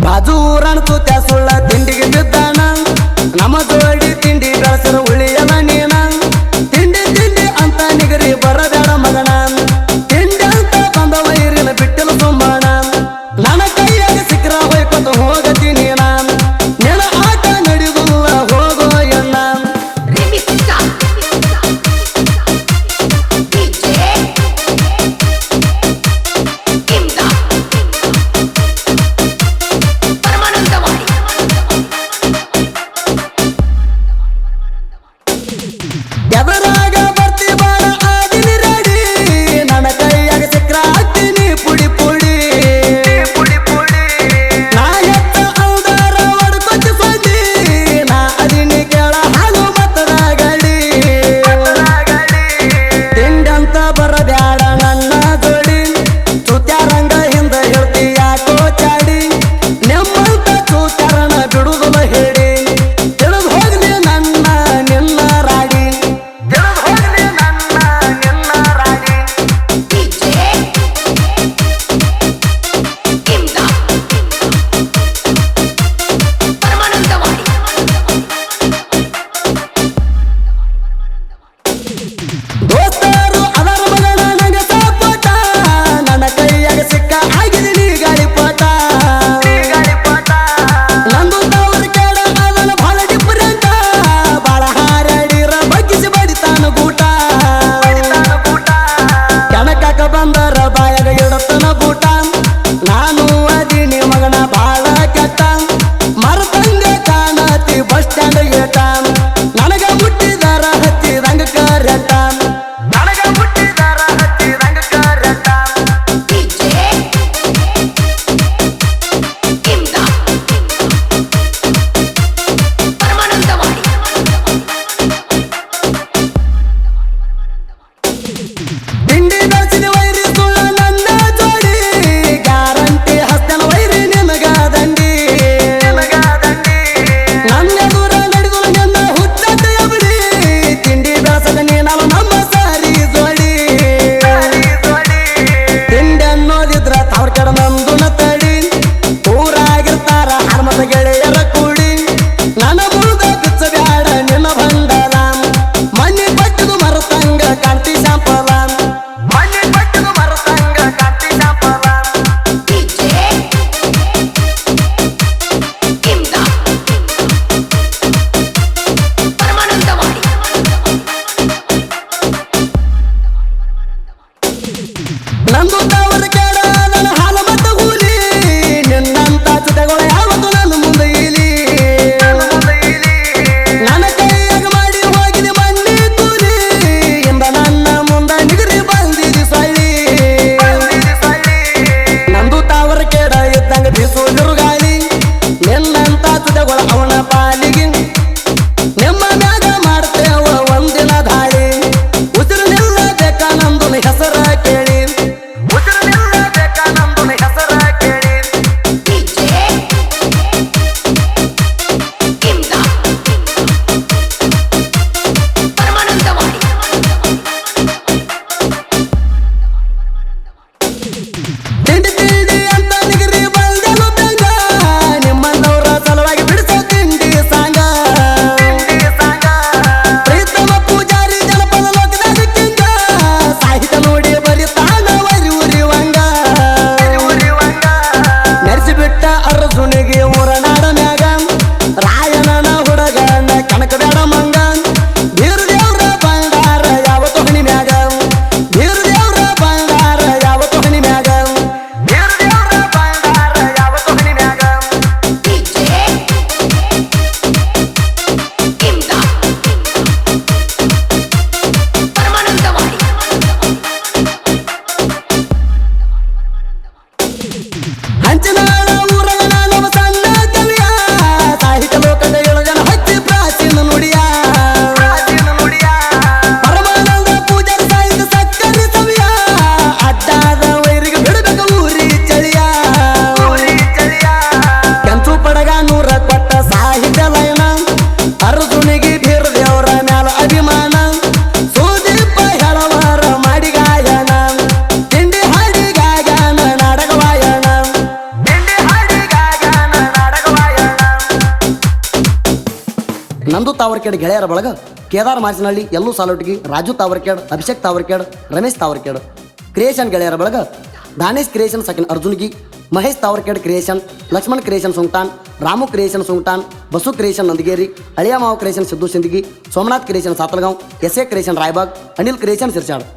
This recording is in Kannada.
ರಾಜು ಊರಣ್ತು ಸುಳ್ಳ ತಿಂಡಿಗೆ ಬಿದ್ದಾನ ನಮ್ಮ ಜೋಡಿ ತಿಂಡಿ ಬೆಳಸರ ಉಳಿಯಲ್ಲ ನೀನ ತಿಂಡಿ ತಿಂಡಿ ಅಂತ ನಿಗರಿ ಬರಬೇಡ ಮಗನ ತಿಂಡಿ ಅಂತ ಬಂದ ವೈರಿನ ಬಿಟ್ಟಿಲ್ಲ ಸುಮ್ಮಣ ನನ್ನ ಕೈಯಾಗ ಸಿಕ್ರ ಹೋಯ್ಕೊತ ಹೋಗತೀನಿ ನಾನು ನಿನ್ನ ಆಟ ನಡೆಯುವುದಿಲ್ಲ ಹೋಗೋ ಎಣ್ಣ ಎದರಾಗ ಬರ್ತಿ ಬಾಳ ಆದಿನಿ ರೆಡಿ ನನ್ನ ಕೈಯಾಗ ಸಿಕ್ರ ಹಾಕ್ತೀನಿ ಪುಡಿ ಪುಡಿ ನಾ ಎತ್ತ ಔದಾರ ಹೊಡ್ಕೊಚ್ಚ ಸದಿ ನಾ ಅದಿನಿ ಕೇಳ ಹಾಲು ಮತ್ತದ ಗಡಿ ತಿಂಡಂತ ಬರಬ್ಯಾಡ ನನ್ನ ಜೋಡಿ ಚೂತ್ಯಾರಂಗ ಹಿಂದ ಹೇಳ್ತಿ ಯಾಕೋ ಚಾಡಿ ನಿಮ್ಮಂತ ಚೂತ್ಯಾರನ ಬಿಡುವುದಿಲ್ಲ ಹೇಳಿ ತಿಳಿದು ಹೋಗ್ಲಿ ನನ್ನ ನಿನ್ನ ರಾಡಿ ದೋಸ್ತರು ಅದರ ಮಗನ ನಂಗ ಸಪೋಟ ನನ್ನ ಕೈಯಾಗ ಸಿಕ್ಕ ಆಗಿದ್ದೀನಿ ಗಾಳಿಪಟ ನಂದು ತವರ ಕೇಳ ಅದನ್ನ ಬಹಳ ಡಿಫರೆಂಟ್ ಬಾಳ ಹಾರಾಡಿರ ಬಗ್ಗಿಸಿ ಬಡಿತಾನ ಗೂಟ ಕೆಣಕಾಕ ಬಂದರ ಬಾಯಾಗ ಇಡತನ ಬೂಟ ನಾನು ಅದೀನಿ ಮಗನ ಬಾಳ ಕೆಟ್ಟ ಮರತಂಗ ಕಾಣತಿ ಬಸ್ ಸ್ಟ್ಯಾಂಡ್ ಏಟ ನನಗ ಮುಟ್ಟಿದಾರ ಹತ್ತಿದಂಗ ಕರೆಟ ತಿಂಡಿ ಬೆಳೆಸಿದ ವೈರಿ ಸುಳ್ಳ ನನ್ನ ಜೋಡಿ ಗ್ಯಾರಂಟಿ ಹಸ್ತನ ವೈರಿ ನಿಮಗ ದಂಡಿ ನನ್ನ ದೂರ ನಡೆದು ನನ್ನ ಹುಚ್ಚತೆಯ ಬಿಡಿ ತಿಂಡಿ ಬೆಳೆಸದ ನೀನಲ್ಲ ನಮ್ಮ ಸಾರಿ ಜೋಡಿ ತಿಂಡಿ ಅನ್ನೋದಿದ್ರ ತವ್ರ ಕಡೆ ನಂದುನ ತಡಿ ಊರಾಗಿರ್ತಾರ ಹರ್ಮದ ಗೆಳೆಯರ ಕೂಡಿ ನನ್ನ ಮುಳ್ದ ಬಿಚ್ಚಬ್ಯಾಡ ನಿನ್ನ ಬಂಡಲ ಮಣ್ಣಿ ಪಟ್ಟದು ಮರತಂಗ ಕಾಣ್ತಿ ಶಾಂಪಲ ನಂದು ತವರ ಕೇಳ ನನ್ನ ಹಾಲ ಮತ್ತ ಹೂಲಿ ನಿನ್ನಂತ ಚಿತೆಗಳು ಯಾವತ್ತು ನನ್ನ ಮುಂದೆ ಇಲಿ ನನ್ನ ಕೈಯಾಗ ಮಾಡಿ ಹೋಗಿದೆ ಮಣ್ಣಿ ಕೂಲಿ ಎಂಬ ನನ್ನ ಮುಂದ ನಿಗರಿ ಬಂದಿದಿ ಸಳ್ಳಿ ನಂದು ತಾವರ ಕೇಡ ಇದ್ದಂಗ ಬೀಸೋದಿರು ಗಾಳಿ ನಿನ್ನಂತ ಚಿತೆಗಳು ಅವನ ಪಾಲಿಗೆ ನಿಮ್ಮ ಮ್ಯಾಗ ಮಾಡ್ತೇವ ಒಂದಿನ ದಾಳಿ ಉಸಿರು ನಿಲ್ಲಬೇಕ ನಂದು ಹೆಸರ ಕೇಳಿ ತಿಂಡಿ ತಿಂಡಿ ಅಂತ ನಿಗರಿ ಬಂದೆನು ಬೆಂಗ ನಿಮ್ಮನ್ನವರ ಸಲುವಾಗಿ ಬಿಡಿಸೋ ತಿಂಡಿ ಸಾಂಗ ಪ್ರೀತಮ ಪೂಜಾರಿ ಜನಪದ ಲೋಕದಾಗ ಕಿಂಗ ಸಾಹಿತ್ಯ ನೋಡಿ ಬರಿತಾನ ವರಿ ಉರಿವಂಗ ನೆರೆಸಿಬಿಟ್ಟ ಅರ್ಜುನಿಗೆ ಊರನಾಡ ಮ್ಯಾಗ ರಾಯಣನ ಹುಡುಗನ ಕನಕ ಬೇಡ ಮಂಗ ಬೀರು ದೇವ್ರ ಬಂಗಾರ ಯಾವತ್ತು ಹಣಿ ಮ್ಯಾಗ ಬೀರು ದೇವ್ರ ಬಂಗಾರ ಯಾವತ್ತು ಹಣಿ ಮ್ಯಾಗ ಹಂಚಿನಾಳ ಊರಗ ನಾನು ಸಣ್ಣ ನಂದು ತಾವರ್ಕೇಡ್ ಗೆಳೆಯರ ಬಳಗ ಕೇದಾರ್ ಮಾರ್ಚಿನಹಳ್ಳಿ, ಎಲ್ಲೂ ಸಾಲೋಟಿಗಿ, ರಾಜು ತಾವರ್ಕೇಡ್, ಅಭಿಷೇಕ್ ತಾವರ್ಕೇಡ್, ರಮೇಶ್ ತಾವರ್ಕೇಡ್. ಕ್ರಿಯೇಷನ್ ಗೆಳೆಯರ ಬಳಗ ದಾನೇಶ್ ಕ್ರಿಯೇಷನ್ ಸಕಿನ್ Arjungi, Mahesh Tavarkhed creation, Laxman creation Sungtan, Ramu creation Sungtan, Basu creation Nandageri, ಅಳಿಯ ಮಾವ creation Siddu Sindagi, Somanath creation Satalgaon, S A creation Raybag, Anil creation ಸಿರ್ಸಾಡ್.